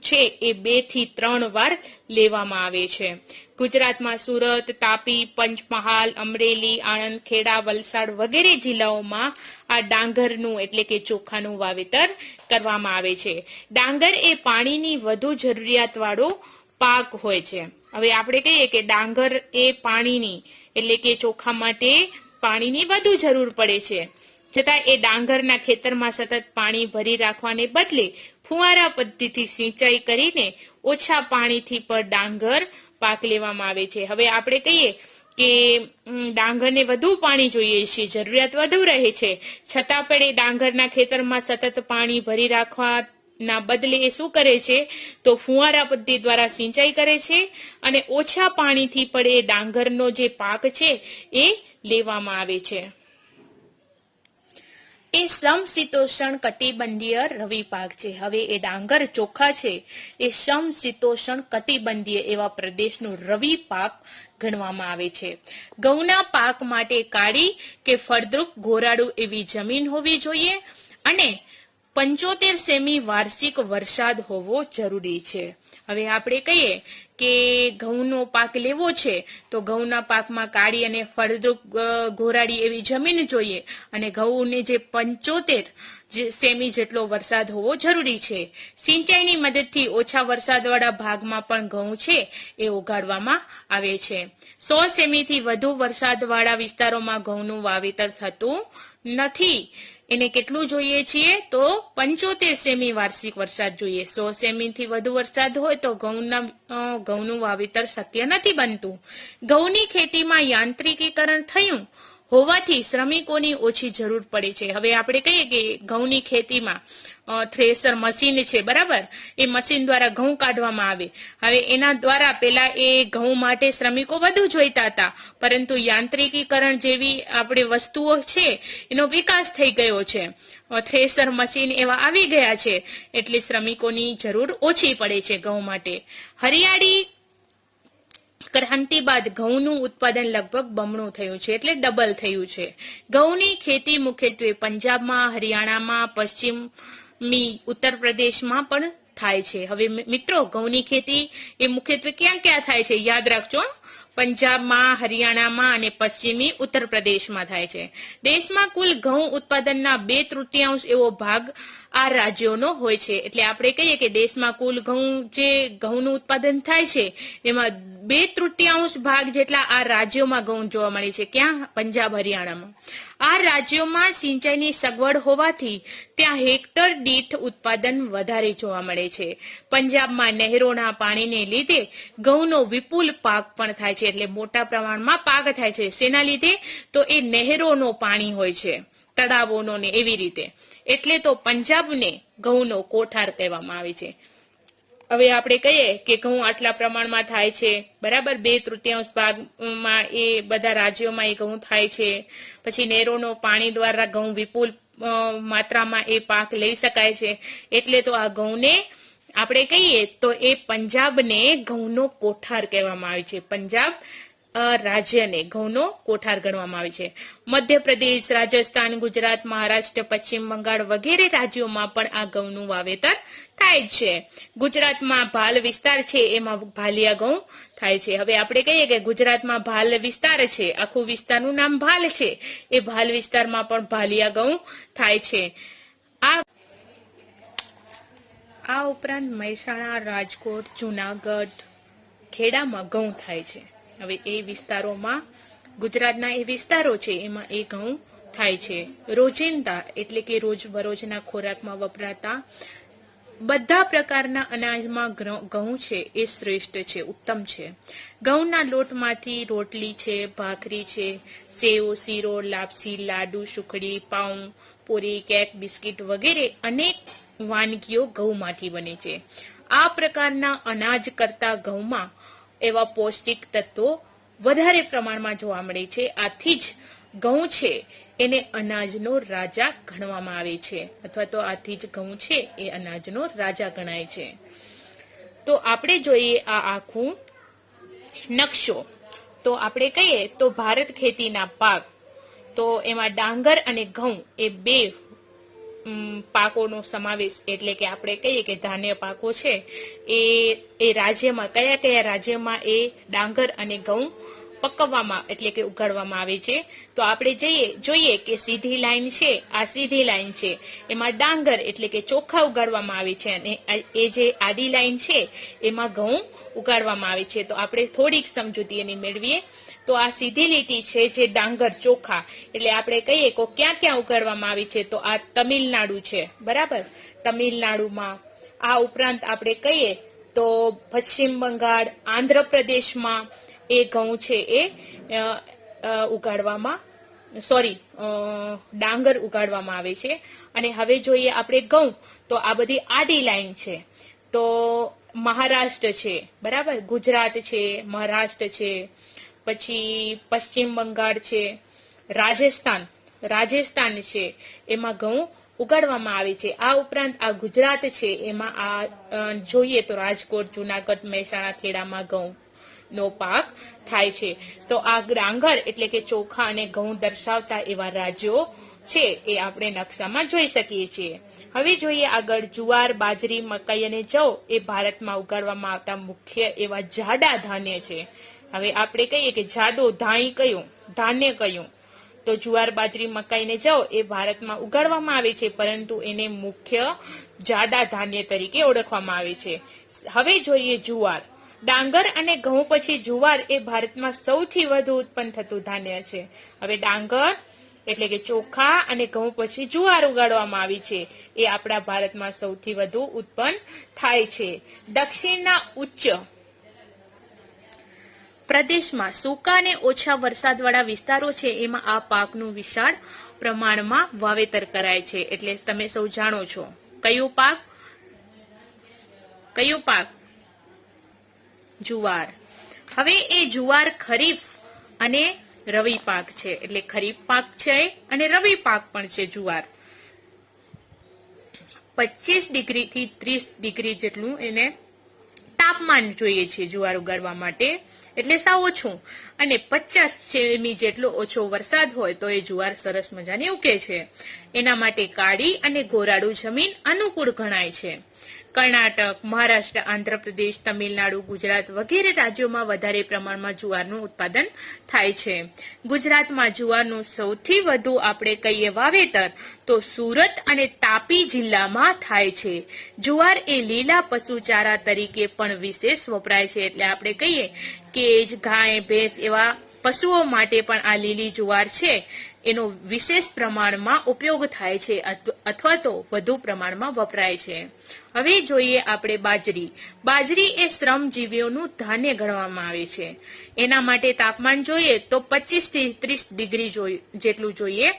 છે એ 2 થી 3 વાર લેવામાં આવે છે. ગુજરાતમાં સુરત, તાપી, પંચમહાલ, અમરેલી, આણંદ, ખેડા, વલસાડ વગેરે જિલ્લાઓમાં આ ડાંગરનું એટલે કે ચોખાનું વાવેતર કરવામાં આવે છે. ડાંગર એ પાણીની વધુ જરૂરિયાત વાળો પાક હોય છે. હવે આપણે કહીએ કે ડાંગર એ પાણીની એટલે કે ચોખા માટે પાણીની વધુ જરૂર પડે છે, છતાં એ ડાંગરના ખેતરમાં સતત પાણી ભરી રાખવાને બદલે ફુવારા પદ્ધતિથી સિંચાઈ કરીને ઓછા પાણીથી પણ ડાંગર પાક લેવામાં આવે છે. હવે આપણે કહીએ કે ડાંગરને વધુ પાણી જોઈએ છે, જરૂરિયાત વધુ રહે છે, છતાં પણ એ ડાંગરના ખેતરમાં સતત પાણી ભરી રાખવાના બદલે એ શું કરે છે? તો ફુવારા પદ્ધતિ દ્વારા સિંચાઈ કરે છે અને ઓછા પાણીથી પણ એ ડાંગરનો જે પાક છે એ લેવામાં આવે છે. એ સમશીતોષ્ણ કટિબંધીય રવિ પાક છે. હવે એ ડાંગર ચોખા છે એ સમશીતોષ્ણ કટિબંધીય એવા પ્રદેશનો રવિ પાક ગણવામાં આવે છે. ઘઉંના પાક માટે કાળી કે ફળદ્રુપ ગોરાડુ એવી જમીન હોવી જોઈએ અને 75 સેમી વાર્ષિક વરસાદ હોવો જરૂરી છે. હવે આપણે કહીએ કે ઘઉંનો પાક લેવો છે તો ઘઉંના પાકમાં કાળી અને ફળદ્રુપ ગોરાડી એવી જમીન જોઈએ અને ઘઉંને જે 75 સેમી જેટલો વરસાદ હોવો જરૂરી છે. સિંચાઈની મદદથી ઓછા વરસાદવાળા ભાગમાં પણ ઘઉં છે એ ઉગાડવામાં આવે છે. 100 સેમીથી વધુ વરસાદવાળા વિસ્તારોમાં ઘઉંનું વાવેતર થતું નથી. એને કેટલું જોઈએ છીએ? તો 75 સેમી વાર્ષિક વરસાદ જોઈએ. 100 સેમીથી વધુ વરસાદ હોય તો ઘઉંનું વાવેતર શક્ય નથી બનતું. ઘઉંની ખેતીમાં યાંત્રિકીકરણ થયું હોવાથી શ્રમિકોની ઓછી જરૂર પડે છે. હવે આપણે કહીએ કે ઘઉંની ખેતીમાં થ્રેસર મશીન છે બરાબર, એ મશીન દ્વારા ઘઉં કાઢવામાં આવે. હવે એના દ્વારા પેલા એ ઘઉં માટે શ્રમિકો વધુ જોઈતા હતા, પરંતુ યાંત્રિકીકરણ જેવી આપણે વસ્તુઓ છે એનો વિકાસ થઈ ગયો છે. થ્રેસર મશીન એવા આવી ગયા છે એટલે શ્રમિકોની જરૂર ઓછી પડે છે ઘઉં માટે. હરિયાળી ક્રાંતિ બાદ ઘઉંનું ઉત્પાદન લગભગ બમણું થયું છે, એટલે ડબલ થયું છે. ઘઉંની ખેતી મુખ્યત્વે પંજાબમાં, હરિયાણામાં, પશ્ચિમી ઉત્તર પ્રદેશમાં પણ થાય છે. હવે મિત્રો, ઘઉંની ખેતી એ મુખ્યત્વે ક્યાં ક્યાં થાય છે યાદ રાખજો. પંજાબમાં, હરિયાણામાં અને પશ્ચિમી ઉત્તર પ્રદેશમાં થાય છે. દેશમાં કુલ ઘઉં ઉત્પાદનના 2/3 એવો ભાગ આ રાજ્યોનો હોય છે. એટલે આપણે કહીએ કે દેશમાં કુલ ઘઉંનું ઉત્પાદન થાય છે એમાં 2/3 ભાગ જેટલા આ રાજ્યોમાં ઘઉં જોવા મળે છે. ક્યાં? પંજાબ, હરિયાણામાં. આ રાજ્યોમાં સિંચાઈની સગવડ હોવાથી ત્યાં હેક્ટર દીઠ ઉત્પાદન વધારે જોવા મળે છે. પંજાબમાં નહેરોના પાણીને લીધે ઘઉંનો વિપુલ પાક પણ થાય છે. એટલે મોટા પ્રમાણમાં પાક થાય છે. શેના લીધે? તો એ નહેરોનો પાણી હોય છે, તળાવોનો ને એવી રીતે. એટલે તો પંજાબને ઘઉંનો કોઠાર કહેવામાં આવે છે. હવે આપણે કહીએ કે ઘઉં આટલા પ્રમાણમાં થાય છે, બરાબર, 2/3 ભાગમાં એ બધા રાજ્યોમાં એ ઘઉં થાય છે. પછી નહેરોનો પાણી દ્વારા ઘઉં વિપુલ માત્રામાં એ પાક લઈ શકાય છે. એટલે તો આ ઘઉંને આપણે કહીએ તો એ પંજાબને ઘઉંનો કોઠાર કહેવામાં આવે છે. પંજાબ રાજ્યને ઘઉંનો કોઠાર ગણવામાં આવે છે. મધ્યપ્રદેશ, રાજસ્થાન, ગુજરાત, મહારાષ્ટ્ર, પશ્ચિમ બંગાળ વગેરે રાજ્યોમાં પણ આ ઘઉંનું વાવેતર થાય છે. ગુજરાતમાં ભાલ વિસ્તાર છે એમાં ભાલિયા ઘઉં થાય છે. હવે આપણે કહીએ કે ગુજરાતમાં ભાલ વિસ્તાર છે, આખું વિસ્તારનું નામ ભાલ છે, એ ભાલ વિસ્તારમાં પણ ભાલિયા ઘઉં થાય છે. આ ઉપરાંત મહેસાણા, રાજકોટ, જુનાગઢ, ખેડામાં ઘઉં થાય છે. હવે એ વિસ્તારોમાં, ગુજરાતના એ વિસ્તારો છે એમાં એ ઘઉં થાય છે. રોજિંદા એટલે કે રોજબરોજના ખોરાકમાં વપરાતા બધા પ્રકારના અનાજમાં ઘઉં છે એ શ્રેષ્ઠ છે, ઉત્તમ છે. ઘઉંના લોટમાંથી રોટલી છે, ભાખરી છે, સેવ, શીરો, લાપસી, લાડુ, સુખડી, પાઉં, પૂરી, કેક, બિસ્કિટ વગેરે અનેક વાનગીઓ ઘઉંમાંથી બને છે. આ પ્રકારના અનાજ કરતા ઘઉંમાં એવા પૌષ્ટિક તત્વો વધારે પ્રમાણમાં જોવા મળે છે. આથી જ ઘઉં છે એને અનાજનો રાજા ગણવામાં આવે છે, અથવા તો આથી જ ઘઉં છે એ અનાજનો રાજા ગણાય છે. તો આપણે જોઈએ આ આખું નકશો. તો આપણે કહીએ તો ભારત ખેતીના પાક, તો એમાં ડાંગર અને ઘઉં એ બે પાકોનો સમાવેશ, એટલે કે આપણે કહીએ કે ધાન્ય પાકો છે એ રાજ્યમાં કયા રાજ્યમાં એ ડાંગર અને ઘઉં પકવવામાં એટલે કે ઉગાડવામાં આવે છે. તો આપણે જોઈએ કે સીધી લાઈન છે, આ સીધી લાઈન છે એમાં ડાંગર એટલે કે ચોખા ઉગાડવામાં આવે છે, અને એ જે આડી લાઈન છે એમાં ઘઉં ઉગાડવામાં આવે છે. તો આપણે થોડીક સમજૂતી એની મેળવીએ. તો આ સીધી લીટી છે જે ડાંગર ચોખા, એટલે આપણે કહીએ કે ક્યાં ઉગાડવામાં આવે છે, તો આ તમિલનાડુ છે, બરાબર, તમિલનાડુમાં. આ ઉપરાંત આપણે કહીએ તો પશ્ચિમ બંગાળ, આંધ્રપ્રદેશમાં એ ઘઉં છે એ ડાંગર ઉગાડવામાં આવે છે. અને હવે જોઈએ આપણે ઘઉં, તો આ બધી આડી લાઈન છે. તો મહારાષ્ટ્ર છે, બરાબર, ગુજરાત છે, મહારાષ્ટ્ર છે, પછી પશ્ચિમ બંગાળ છે, રાજસ્થાન છે, એમાં ઘઉં ઉગાડવામાં આવે છે. આ ઉપરાંત આ ગુજરાત છે એમાં આ જોઈએ તો રાજકોટ, જુનાગઢ, મહેસાણા, ખેડામાં ઘઉં નો પાક થાય છે. તો આ ડાંગર એટલે કે ચોખા અને ઘઉં દર્શાવતા એવા રાજ્યો છે એ આપણે નકશામાં જોઈ શકીએ છીએ. હવે જોઈએ આગળ જુવાર, બાજરી, મકાઈ અને જવ એ ભારતમાં ઉગાડવામાં આવતા મુખ્ય એવા જાડા ધાન્ય છે. હવે આપણે કહીએ કે જાડો ધાન્ય કયું, તો જુવાર, બાજરી, મકાઈ ને જવ એ ભારતમાં ઉગાડવામાં આવે છે, પરંતુ એને મુખ્ય જાડા ધાન્ય તરીકે ઓળખવામાં આવે છે. હવે જોઈએ જુવાર. ડાંગર અને ઘઉં પછી જુવાર એ ભારતમાં સૌથી વધુ ઉત્પન્ન થતું ધાન્ય છે. હવે ડાંગર એટલે કે ચોખા અને ઘઉં પછી જુવાર ઉગાડવામાં આવી છે, એ આપણા ભારતમાં સૌથી વધુ ઉત્પન્ન થાય છે. દક્ષિણના ઉચ્ચ પ્રદેશમાં સૂકા અને ઓછા વરસાદવાળા વિસ્તારો છે એમાં આ પાકનું વિશાળ પ્રમાણમાં વાવેતર કરાય છે. એટલે તમે સૌ જાણો છો કયું પાક? જુવાર. હવે એ જુવાર ખરીફ અને રવિ પાક છે, એટલે ખરીફ પાક છે અને રવિ પાક પણ છે જુવાર. 25 ડિગ્રી થી 30 ડિગ્રી જેટલું એને તાપમાન જોઈએ છે જુવાર ઉગાડવા માટે. એટલે સાવ ઓછું, અને 50 સેમી જેટલો ઓછો વરસાદ હોય તો એ જુવાર સરસ મજાની ઉગે છે. એના માટે કાળી અને ગોરાડું જમીન અનુકૂળ ગણાય છે. કર્ણાટક, મહારાષ્ટ્ર, આંધ્રપ્રદેશ, તમિલનાડુ, ગુજરાત વગેરે રાજ્યોમાં વધારે પ્રમાણમાં જુવારનું ઉત્પાદન થાય છે. ગુજરાતમાં જુવારનું સૌથી વધુ આપણે કહીએ વાવેતર તો સુરત અને તાપી જિલ્લામાં થાય છે. જુવાર એ લીલા પશુચારા તરીકે પણ વિશેષ વપરાય છે. એટલે આપણે કહીએ કે ગાય, ભેંસ એવા પશુઓ માટે પણ આ લીલી જુવાર છે એનો વિશેષ પ્રમાણમાં ઉપયોગ થાય છે અથવા તો વધુ પ્રમાણમાં વપરાય છે. હવે જોઈએ આપણે બાજરી. બાજરી એ શ્રમજીવીઓનું ધાન્ય ગણવામાં આવે છે. એના માટે તાપમાન જોઈએ તો 25 થી 30 ડિગ્રી જેટલું જોઈએ.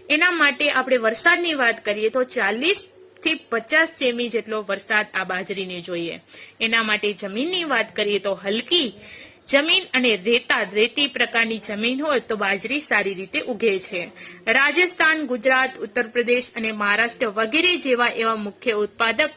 એના માટે આપણે વરસાદની વાત કરીએ તો 40 થી 50 સેમી જેટલો વરસાદ આ બાજરીને જોઈએ. એના માટે જમીનની વાત કરીએ તો હલકી જમીન અને રેતી પ્રકારની જમીન હોય તો બાજરી સારી રીતે ઉગે છે. રાજસ્થાન, ગુજરાત, ઉત્તર પ્રદેશ અને મહારાષ્ટ્ર વગેરે જેવા એવા મુખ્ય ઉત્પાદક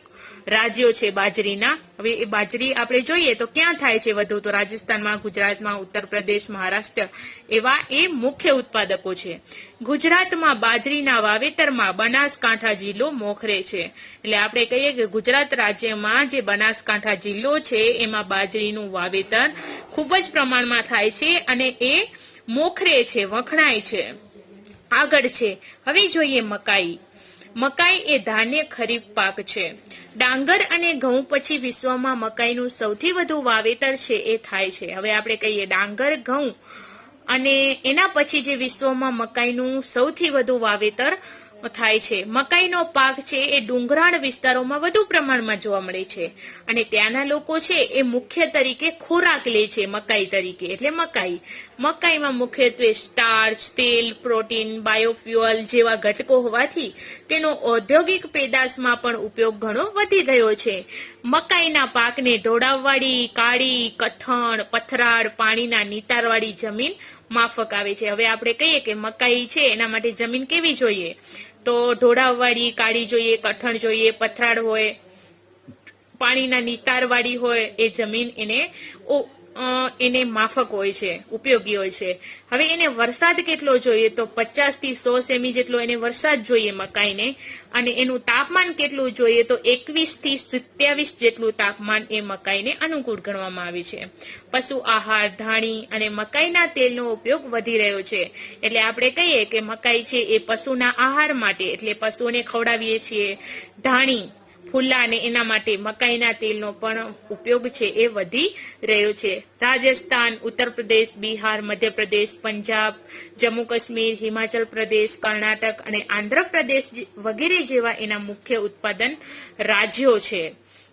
રાજ્યો છે બાજરીના. હવે એ બાજરી આપણે જોઈએ તો ક્યાં થાય છે વધુ, તો રાજસ્થાનમાં, ગુજરાતમાં, ઉત્તર પ્રદેશ, મહારાષ્ટ્ર એવા એ મુખ્ય ઉત્પાદકો છે. ગુજરાતમાં બાજરીના વાવેતરમાં બનાસકાંઠા જિલ્લો મોખરે છે. એટલે આપણે કહીએ કે ગુજરાત રાજ્યમાં જે બનાસકાંઠા જિલ્લો છે એમાં બાજરીનું વાવેતર ખૂબ જ પ્રમાણમાં થાય છે અને એ મોખરે છે, વખણાય છે. આગળ છે, હવે જોઈએ મકાઈ. મકાઈ એ ધાન્ય ખરીફ પાક છે. ડાંગર અને ઘઉં પછી વિશ્વમાં મકાઈનું સૌથી વધુ વાવેતર છે એ થાય છે. હવે આપણે કહીએ ડાંગર, ઘઉં અને એના પછી જે વિશ્વમાં મકાઈનું સૌથી વધુ વાવેતર થાય છે. મકાઈનો પાક છે એ ડુંગરાળ વિસ્તારોમાં વધુ પ્રમાણમાં જોવા મળે છે અને ત્યાંના લોકો છે એ મુખ્ય તરીકે ખોરાક લે છે મકાઈ તરીકે. એટલે મકાઈમાં મુખ્યત્વે સ્ટાર્ચ, તેલ, પ્રોટીન, બાયોફ્યુઅલ જેવા ઘટકો હોવાથી તેનો ઔદ્યોગિક પેદાશમાં પણ ઉપયોગ ઘણો વધી ગયો છે. મકાઈના પાકને ઢોળાવવાળી, કાળી, કઠણ, પથરાળ, પાણીના નિતારવાળી જમીન માફક આવે છે. હવે આપણે કહીએ કે મકાઈ છે એના માટે જમીન કેવી જોઈએ, તો ઢોળાવવાળી, કાળી જોઈએ, કઠણ જોઈએ, પથરાળ હોય, પાણીના નિતારવાળી હોય એ જમીન એને માફક હોય છે, ઉપયોગી હોય છે. હવે એને વરસાદ કેટલો જોઈએ, તો 50 થી 100 સેમી જેટલો એને વરસાદ જોઈએ મકાઈને, અને એનું તાપમાન કેટલું જોઈએ તો 21 થી 27 જેટલું તાપમાન એ મકાઈને અનુકૂળ ગણવામાં આવે છે. પશુ આહાર, ધાણી અને મકાઈના તેલનો ઉપયોગ વધી રહ્યો છે. એટલે આપણે કહીએ કે મકાઈ છે એ પશુના આહાર માટે, એટલે પશુઓને ખવડાવીએ છીએ. ધાણી, ફુલ્લા અને એના માટે મકાઈના તેલનો પણ ઉપયોગ છે એ વધી રહ્યો છે. રાજસ્થાન, ઉત્તર પ્રદેશ, બિહાર, મધ્યપ્રદેશ, પંજાબ, જમ્મુ કાશ્મીર, હિમાચલ પ્રદેશ, કર્ણાટક અને આંધ્રપ્રદેશ વગેરે જેવા એના મુખ્ય ઉત્પાદન રાજ્યો છે.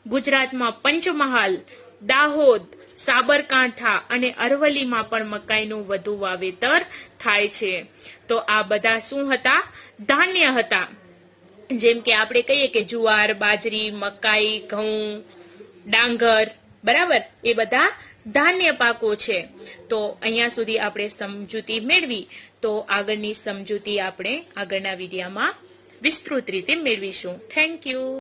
ગુજરાતમાં પંચમહાલ, દાહોદ, સાબરકાંઠા અને અરવલ્લીમાં પણ મકાઈનું વધુ વાવેતર થાય છે. તો આ બધા શું હતા? ધાન્ય હતા. જેમ કે આપણે કહીએ કે જુવાર, બાજરી, મકાઈ, ઘઉં, ડાંગર, બરાબર, એ બધા ધાન્ય પાકો છે. તો અહીંયા સુધી આપણે સમજૂતી મેળવી. તો આગળની સમજૂતી આપણે આગળના વિડીયોમાં વિસ્તૃત રીતે મેળવીશું. Thank you.